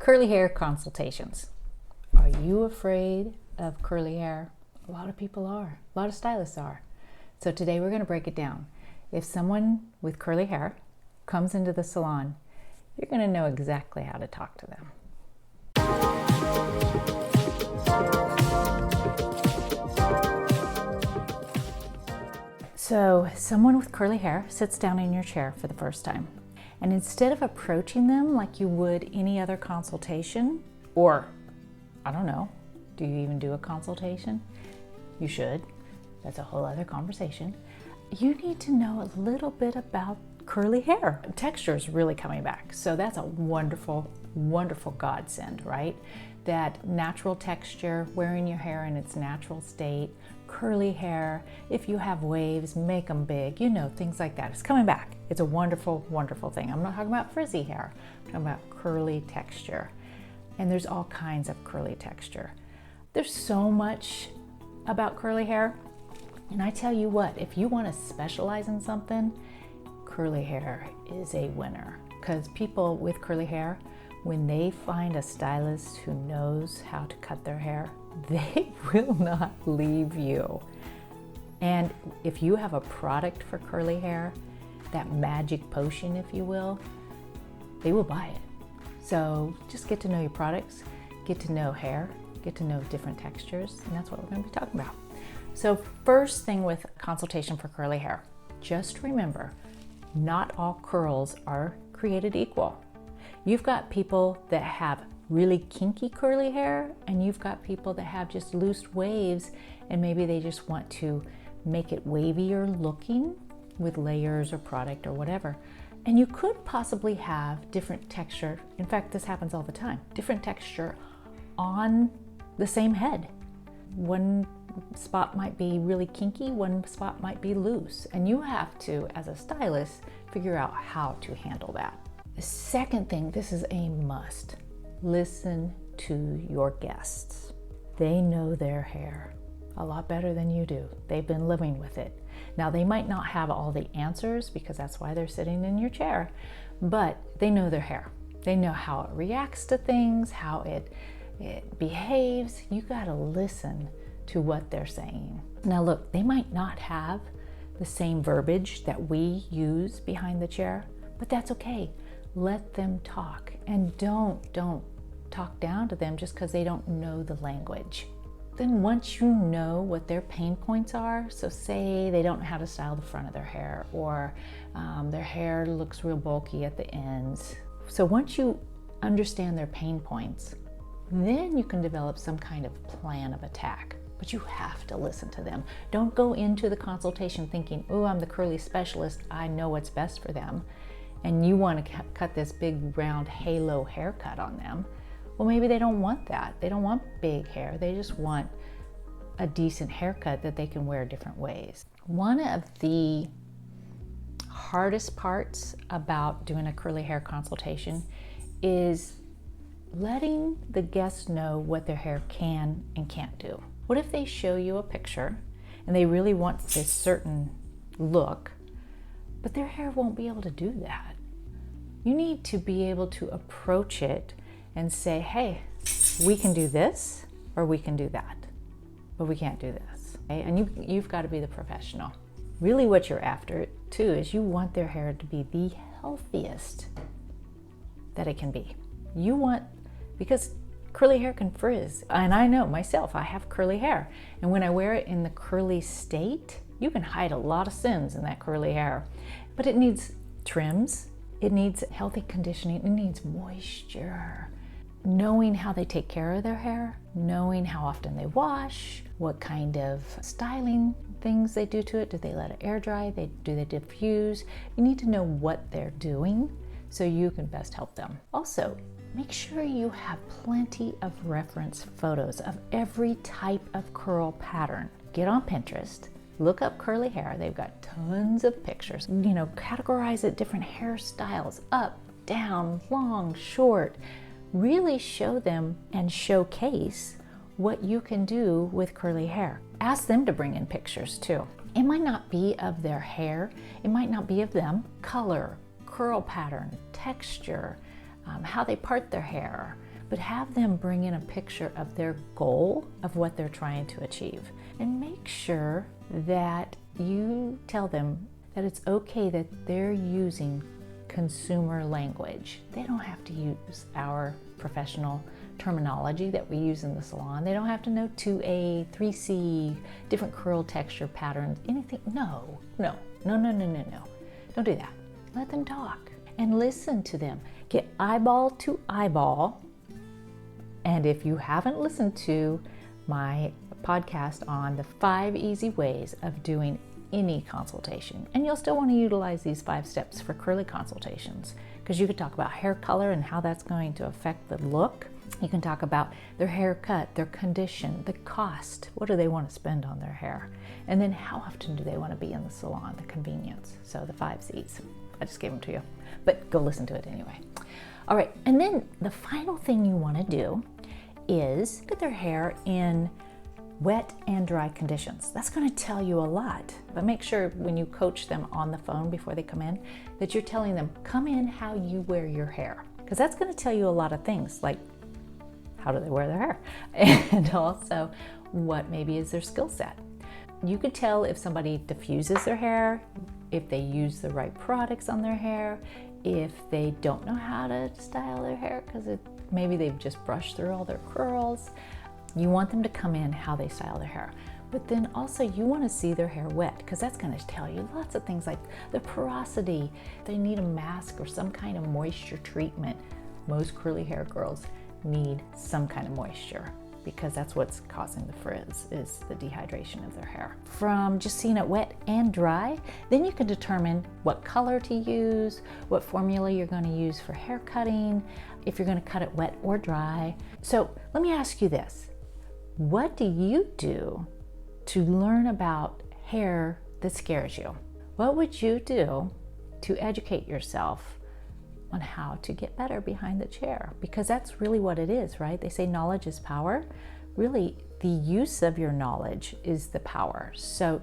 Curly hair consultations. Are you afraid of curly hair? A lot of people are. A lot of stylists are. So today we're going to break it down. If someone with curly hair comes into the salon, you're going to know exactly how to talk to them. So someone with curly hair sits down in your chair for the first time. And instead of approaching them like you would any other consultation, or I don't know, do you even do a consultation? You should. That's a whole other conversation. You need to know a little bit about curly hair. Texture is really coming back. So that's a wonderful, wonderful godsend, right? That natural texture, wearing your hair in its natural state, curly hair, if you have waves, make them big, you know, things like that. It's coming back. It's a wonderful, wonderful thing. I'm not talking about frizzy hair. I'm talking about curly texture. And there's all kinds of curly texture. There's so much about curly hair. And I tell you what, if you want to specialize in something, curly hair is a winner. Because people with curly hair, when they find a stylist who knows how to cut their hair, they will not leave you. And if you have a product for curly hair, that magic potion, if you will, they will buy it. So just get to know your products, get to know hair, get to know different textures, and that's what we're going to be talking about. So first thing with consultation for curly hair, just remember, not all curls are created equal. You've got people that have really kinky curly hair, and you've got people that have just loose waves, and maybe they just want to make it wavier looking with layers or product or whatever. And you could possibly have different texture. In fact, this happens all the time. Different texture on the same head. One spot might be really kinky, one spot might be loose. And you have to, as a stylist, figure out how to handle that. The second thing, this is a must. Listen to your guests. They know their hair a lot better than you do. They've been living with it. Now, they might not have all the answers because that's why they're sitting in your chair, but they know their hair. They know how it reacts to things, how it behaves. You gotta listen to what they're saying. Now look, they might not have the same verbiage that we use behind the chair, but that's okay. Let them talk, and don't talk down to them just because they don't know the language. Then once you know what their pain points are, so say they don't know how to style the front of their hair, or their hair looks real bulky at the ends. So once you understand their pain points, then you can develop some kind of plan of attack. But you have to listen to them. Don't go into the consultation thinking, oh, I'm the curly specialist, I know what's best for them. And you want to cut this big round halo haircut on them. Well, maybe they don't want that. They don't want big hair. They just want a decent haircut that they can wear different ways. One of the hardest parts about doing a curly hair consultation is letting the guests know what their hair can and can't do. What if they show you a picture and they really want this certain look, but their hair won't be able to do that? You need to be able to approach it and say, hey, we can do this or we can do that, but we can't do this. Okay? And you've got to be the professional. Really what you're after too is you want their hair to be the healthiest that it can be. You want, because curly hair can frizz. And I know myself, I have curly hair. And when I wear it in the curly state, you can hide a lot of sins in that curly hair. But it needs trims, it needs healthy conditioning, it needs moisture. Knowing how they take care of their hair, knowing how often they wash, what kind of styling things they do to it. Do they let it air dry? Do they diffuse? You need to know what they're doing so you can best help them. Also, make sure you have plenty of reference photos of every type of curl pattern. Get on Pinterest, look up curly hair. They've got tons of pictures. You know, categorize it, different hairstyles, up, down, long, short. Really show them and showcase what you can do with curly hair. Ask them to bring in pictures too. It might not be of their hair, it might not be of them. Color, curl pattern, texture, how they part their hair, but have them bring in a picture of their goal of what they're trying to achieve. And make sure that you tell them that it's okay that they're using consumer language. They don't have to use our professional terminology that we use in the salon. They don't have to know 2A, 3C, different curl texture patterns, anything. No. Don't do that. Let them talk and listen to them. Get eyeball to eyeball. And if you haven't listened to my podcast on the 5 easy ways of doing any consultation, and you'll still want to utilize these 5 steps for curly consultations, because you could talk about hair color and how that's going to affect the look. You can talk about their haircut, their condition, the cost. What do they want to spend on their hair? And then how often do they want to be in the salon, the convenience. So the 5 C's. I just gave them to you, but go listen to it anyway. All right, and then the final thing you want to do is get their hair in wet and dry conditions. That's going to tell you a lot, but make sure when you coach them on the phone before they come in that you're telling them, come in how you wear your hair, because that's going to tell you a lot of things, like how do they wear their hair, and also what maybe is their skill set. You could tell if somebody diffuses their hair, if they use the right products on their hair, if they don't know how to style their hair because maybe they've just brushed through all their curls. You want them to come in how they style their hair. But then also you want to see their hair wet, because that's going to tell you lots of things like the porosity. They need a mask or some kind of moisture treatment. Most curly hair girls need some kind of moisture, because that's what's causing the frizz, is the dehydration of their hair. From just seeing it wet and dry, then you can determine what color to use, what formula you're going to use for hair cutting, if you're going to cut it wet or dry. So let me ask you this. What do you do to learn about hair that scares you? What would you do to educate yourself on how to get better behind the chair? Because that's really what it is, right? They say knowledge is power. Really, the use of your knowledge is the power. So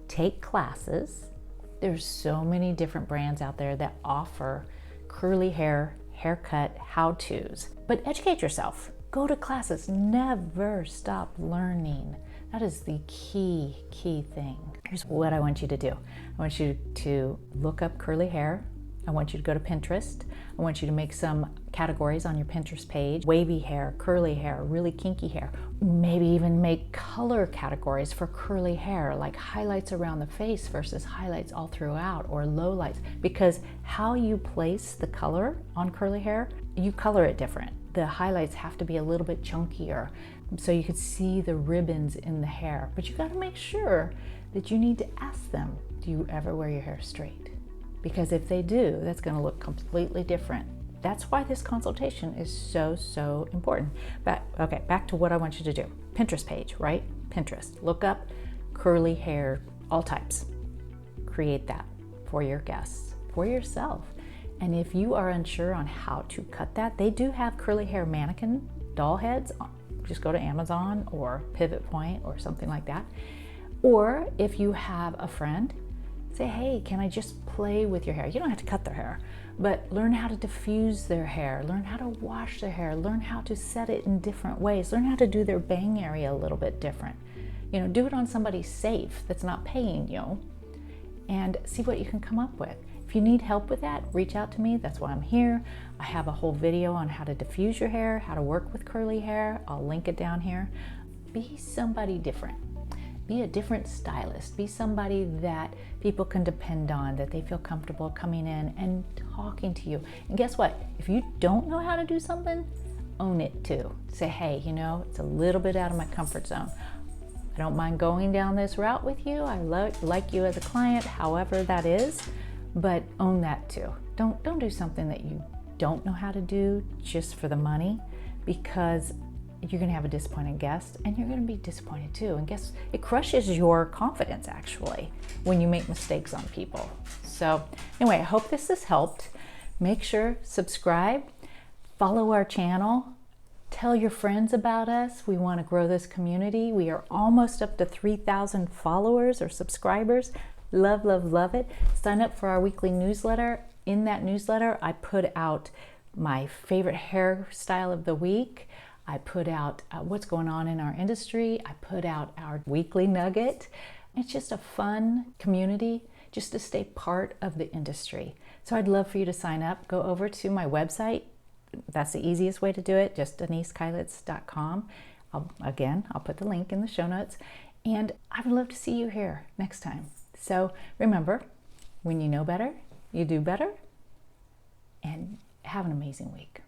take classes. There's so many different brands out there that offer curly hair, haircut, how-tos. But educate yourself. Go to classes. Never stop learning. That is the key thing. Here's what I want you to do. I want you to look up curly hair. I want you to go to Pinterest. I want you to make some categories on your Pinterest page. Wavy hair, curly hair, really kinky hair. Maybe even make color categories for curly hair, like highlights around the face versus highlights all throughout, or lowlights. Because how you place the color on curly hair, you color it different. The highlights have to be a little bit chunkier so you can see the ribbons in the hair. But you got to make sure that you need to ask them, do you ever wear your hair straight? Because if they do, that's going to look completely different. That's why this consultation is so important. But back to what I want you to do. Pinterest page, right? Pinterest. Look up curly hair, all types. Create that for your guests, for yourself. And if you are unsure on how to cut that, they do have curly hair mannequin doll heads. Just go to Amazon or Pivot Point or something like that. Or if you have a friend, say, hey, can I just play with your hair? You don't have to cut their hair, but learn how to diffuse their hair, learn how to wash their hair, learn how to set it in different ways, learn how to do their bang area a little bit different. You know, do it on somebody safe that's not paying you, and see what you can come up with. If you need help with that, reach out to me. That's why I'm here. I have a whole video on how to diffuse your hair, how to work with curly hair. I'll link it down here. Be somebody different. Be a different stylist. Be somebody that people can depend on, that they feel comfortable coming in and talking to you. And guess what? If you don't know how to do something, own it too. Say, hey, you know, it's a little bit out of my comfort zone. I don't mind going down this route with you. I like you as a client, however that is, but own that too. Don't do something that you don't know how to do just for the money, because you're going to have a disappointed guest and you're going to be disappointed too. And guess it crushes your confidence actually when you make mistakes on people. So anyway, I hope this has helped. Make sure subscribe, follow our channel, tell your friends about us. We want to grow this community. We are almost up to 3,000 followers or subscribers. Love it. Sign up for our weekly newsletter. In that newsletter, I put out my favorite hairstyle of the week. I put out what's going on in our industry. I put out our weekly nugget. It's just a fun community just to stay part of the industry. So I'd love for you to sign up. Go over to my website. That's the easiest way to do it, just DeniseKeilitz.com. I'll put the link in the show notes. And I would love to see you here next time. So remember, when you know better, you do better. And have an amazing week.